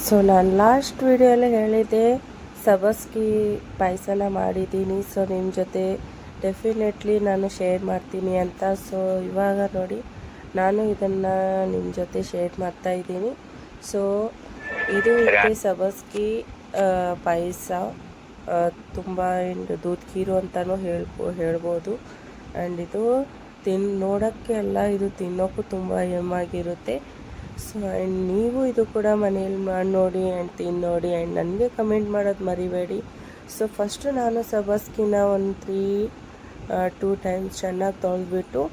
So ನಾನು last ವಿಡಿಯೋಲ್ಲಿ ಹೇಳಿದ್ದೆ ಸಬ್ಬಸ್ಗಿ ಪಾಯಸನ ಮಾಡಿದ್ದೀನಿ. ಸೊ ನಿಮ್ಮ ಜೊತೆ ಡೆಫಿನೆಟ್ಲಿ ನಾನು ಶೇರ್ ಮಾಡ್ತೀನಿ ಅಂತ. ಸೊ ಇವಾಗ ನೋಡಿ ನಾನು ಇದನ್ನು ನಿಮ್ಮ ಜೊತೆ ಶೇರ್ ಮಾಡ್ತಾ ಇದ್ದೀನಿ. ಸೊ ಇದು ಇದೆ ಸಬ್ಬಸ್ಗಿ ಪಾಯಸ. ತುಂಬ ದೂದ್ ಖೀರು ಅಂತಲೂ ಹೇಳ್ಬೋದು. ಆ್ಯಂಡ್ ಇದು ನೋಡೋಕ್ಕೆ ಅಲ್ಲ, ಇದು ತಿನ್ನೋಕ್ಕೂ ತುಂಬ ಯಮ್ಮಾಗಿರುತ್ತೆ. ಸೊ ಆ್ಯಂಡ್ ನೀವು ಇದು ಕೂಡ ಮನೇಲಿ ಮಾಡಿ ನೋಡಿ ಆ್ಯಂಡ್ ತಿಂದು ನೋಡಿ ಆ್ಯಂಡ್ ನನಗೆ ಕಮೆಂಟ್ ಮಾಡೋದು ಮರಿಬೇಡಿ. ಸೊ ಫಸ್ಟು ನಾನು ಸಬ್ಬಸ್ಗಿನ ಒಂದು 2 ಟೈಮ್ಸ್ ಚೆನ್ನಾಗಿ ತೊಳೆದ್ಬಿಟ್ಟು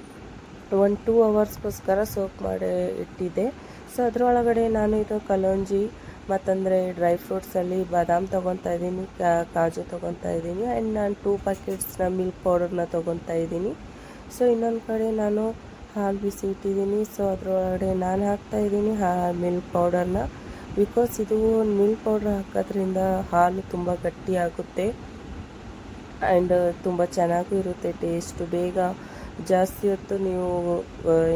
2 ಅವರ್ಸ್ಗೋಸ್ಕರ ಸೋಕ್ ಮಾಡಿ ಇಟ್ಟಿದ್ದೆ. ಸೊ ಅದರೊಳಗಡೆ ನಾನು ಇದು ಕಲೋಂಜಿ ಮತ್ತಂದರೆ ಡ್ರೈ ಫ್ರೂಟ್ಸಲ್ಲಿ ಬಾದಾಮ್ ತೊಗೊತಾ ಇದ್ದೀನಿ, ಕಾಜು ತೊಗೊತಾ ಇದ್ದೀನಿ. ಆ್ಯಂಡ್ ನಾನು 2 ಪ್ಯಾಕೆಟ್ಸ್ನ ಮಿಲ್ಕ್ ಪೌಡರ್ನ ತೊಗೊತಾ ಇದ್ದೀನಿ. ಸೊ ಇನ್ನೊಂದು ಕಡೆ ನಾನು ಹಾಲು ಬಿಸಿ ಇಟ್ಟಿದ್ದೀನಿ. ಸೊ ಅದರೊಳಗಡೆ ನಾನು ಹಾಕ್ತಾಯಿದ್ದೀನಿ ಮಿಲ್ಕ್ ಪೌಡರ್ನ. ಬಿಕಾಸ್ ಇದು ಮಿಲ್ಕ್ ಪೌಡ್ರ್ ಹಾಕೋದ್ರಿಂದ ಹಾಲು ತುಂಬ ಗಟ್ಟಿಯಾಗುತ್ತೆ ಆ್ಯಂಡ್ ತುಂಬ ಚೆನ್ನಾಗೂ ಇರುತ್ತೆ ಟೇಸ್ಟು. ಬೇಗ ಜಾಸ್ತಿ ಹೊತ್ತು ನೀವು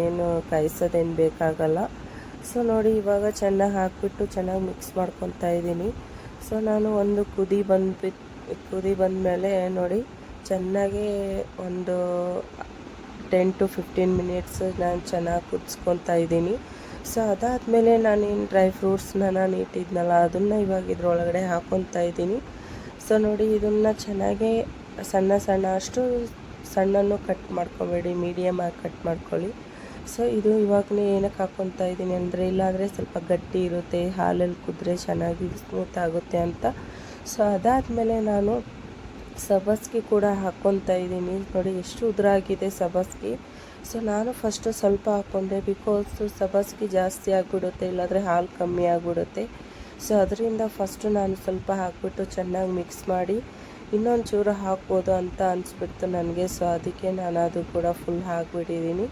ಏನು ಕಾಯಿಸೋದೇನು ಬೇಕಾಗಲ್ಲ. ಸೊ ನೋಡಿ ಇವಾಗ ಚೆನ್ನಾಗಿ ಹಾಕಿಬಿಟ್ಟು ಚೆನ್ನಾಗಿ ಮಿಕ್ಸ್ ಮಾಡ್ಕೊತಾ ಇದ್ದೀನಿ. ಸೊ ನಾನು ಒಂದು ಕುದಿ ಬಂದಮೇಲೆ ನೋಡಿ ಚೆನ್ನಾಗಿ ಒಂದು 10 to 15 ಮಿನಿಟ್ಸ್ ನಾನು ಚೆನ್ನಾಗಿ ಕುದಿಸ್ಕೊತಾ ಇದ್ದೀನಿ. ಸೊ ಅದಾದಮೇಲೆ ನಾನೇನು ಡ್ರೈ ಫ್ರೂಟ್ಸ್ನ ನಾನು ಇಟ್ಟಿದ್ನಲ್ಲ ಅದನ್ನು ಇವಾಗ ಇದ್ರೊಳಗಡೆ ಹಾಕ್ಕೊತಾ ಇದ್ದೀನಿ. ಸೊ ನೋಡಿ ಇದನ್ನು ಚೆನ್ನಾಗಿ ಅಷ್ಟು ಸಣ್ಣನ್ನು ಕಟ್ ಮಾಡ್ಕೊಬೇಡಿ, ಮೀಡಿಯಮಾಗಿ ಕಟ್ ಮಾಡ್ಕೊಳ್ಳಿ. ಸೊ ಇದು ಇವಾಗಲೇ ಏನಕ್ಕೆ ಹಾಕ್ಕೊತಾ ಇದ್ದೀನಿ ಅಂದರೆ ಇಲ್ಲಾಂದರೆ ಸ್ವಲ್ಪ ಗಟ್ಟಿ ಇರುತ್ತೆ, ಹಾಲಲ್ಲಿ ಕುದ್ರೆ ಚೆನ್ನಾಗಿ ಸ್ಮೂತ್ ಆಗುತ್ತೆ ಅಂತ. ಸೊ ಅದಾದಮೇಲೆ ನಾನು ಸಬ್ಬಸ್ಗಿ ಕೂಡ ಹಾಕ್ಕೊತಾ ಇದ್ದೀನಿ. ನೋಡಿ ಎಷ್ಟು ಉದುರಾಗಿದೆ ಸಬ್ಬಸ್ಗಿ. ಸೊ ನಾನು ಫಸ್ಟು ಸ್ವಲ್ಪ ಹಾಕ್ಕೊಂಡೆ, ಬಿಕಾಸ್ ಸಬ್ಬಸ್ಗಿ ಜಾಸ್ತಿ ಆಗಿಬಿಡುತ್ತೆ, ಇಲ್ಲಾಂದರೆ ಹಾಲು ಕಮ್ಮಿ ಆಗಿಬಿಡುತ್ತೆ. ಸೊ ಅದರಿಂದ ಫಸ್ಟು ನಾನು ಸ್ವಲ್ಪ ಹಾಕ್ಬಿಟ್ಟು ಚೆನ್ನಾಗಿ ಮಿಕ್ಸ್ ಮಾಡಿ ಇನ್ನೊಂದು ಚೂರು ಹಾಕ್ಬೋದು ಅಂತ ಅನಿಸ್ಬಿಡ್ತು ನನಗೆ. ಸೊ ಅದಕ್ಕೆ ನಾನು ಅದು ಕೂಡ ಫುಲ್ ಹಾಕ್ಬಿಟ್ಟಿದ್ದೀನಿ.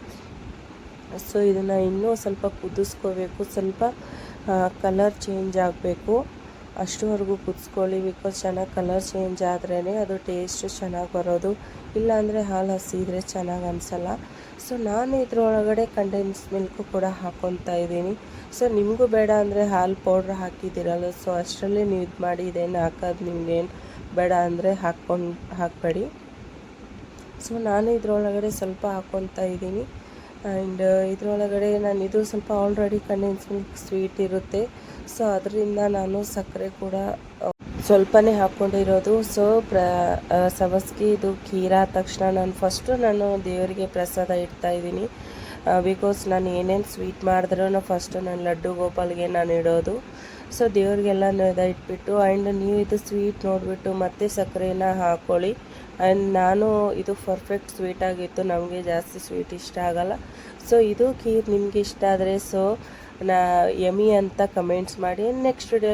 ಸೊ ಇದನ್ನು ಇನ್ನೂ ಸ್ವಲ್ಪ ಕುದಿಸ್ಕೋಬೇಕು, ಸ್ವಲ್ಪ ಕಲರ್ ಚೇಂಜ್ ಆಗಬೇಕು, ಅಷ್ಟುವರೆಗೂ ಕುದಿಸ್ಕೊಳ್ಳಿ. ಬಿಕಾಸ್ ಚೆನ್ನಾಗಿ ಕಲರ್ ಚೇಂಜ್ ಆದ್ರೇ ಅದು ಟೇಸ್ಟು ಚೆನ್ನಾಗಿ ಬರೋದು, ಇಲ್ಲಾಂದರೆ ಹಾಲು ಹಸಿ ಇದ್ದರೆ ಚೆನ್ನಾಗಿ ಅನಿಸಲ್ಲ. ಸೊ ನಾನು ಇದರೊಳಗಡೆ ಕಂಡೆನ್ಸ್ ಮಿಲ್ಕು ಕೂಡ ಹಾಕ್ಕೊತಾ ಇದ್ದೀನಿ. ಸೊ ನಿಮಗೂ ಬೇಡ ಅಂದರೆ ಹಾಲು ಪೌಡ್ರ್ ಹಾಕಿದ್ದೀರಲ್ಲ, ಸೊ ಅಷ್ಟರಲ್ಲೇ ನೀವು ಇದು ಮಾಡಿ, ಇದೇನು ಹಾಕೋದು ನಿಮಗೇನು ಬೇಡ ಅಂದರೆ ಹಾಕಬೇಡಿ. ಸೊ ನಾನು ಇದರೊಳಗಡೆ ಸ್ವಲ್ಪ ಹಾಕ್ಕೊತಾ ಇದ್ದೀನಿ. ಆ್ಯಂಡ್ ಇದರೊಳಗಡೆ ನಾನು ಇದು ಸ್ವಲ್ಪ ಆಲ್ರೆಡಿ ಕಂಡೆನ್ಸ್ ಮಿಲ್ಕ್ ಸ್ವೀಟ್ ಇರುತ್ತೆ. ಸೊ ಅದರಿಂದ ನಾನು ಸಕ್ಕರೆ ಕೂಡ ಸ್ವಲ್ಪನೇ ಹಾಕ್ಕೊಂಡಿರೋದು. ಸೊ ಸಬ್ಬಸ್ಗಿ ಇದು ಖೀರಾ ಆದ ತಕ್ಷಣ ನಾನು ದೇವರಿಗೆ ಪ್ರಸಾದ ಇಡ್ತಾಯಿದ್ದೀನಿ. ಬಿಕಾಸ್ ನಾನು ಏನೇನು ಸ್ವೀಟ್ ಮಾಡಿದ್ರೂ ಫಸ್ಟು ನಾನು ಲಡ್ಡು ಗೋಪಾಲ್ಗೆ ನಾನು ಇಡೋದು. ಸೊ ದೇವ್ರಿಗೆಲ್ಲ ಇಟ್ಬಿಟ್ಟು ಆ್ಯಂಡ್ ನೀವು ಇದು ಸ್ವೀಟ್ ನೋಡಿಬಿಟ್ಟು ಮತ್ತೆ ಸಕ್ಕರೆನ ಹಾಕ್ಕೊಳ್ಳಿ. ಆ್ಯಂಡ್ ನಾನು ಇದು ಪರ್ಫೆಕ್ಟ್ ಸ್ವೀಟಾಗಿತ್ತು, ನಮಗೆ ಜಾಸ್ತಿ ಸ್ವೀಟ್ ಇಷ್ಟ ಆಗಲ್ಲ. ಸೊ ಇದು ಖೀರ್ ನಿಮಗೆ ಇಷ್ಟ ಆದರೆ ಸೊ ಯಮ್ಮಿ ಅಂತ ಕಮೆಂಟ್ಸ್ ಮಾಡಿ. Next video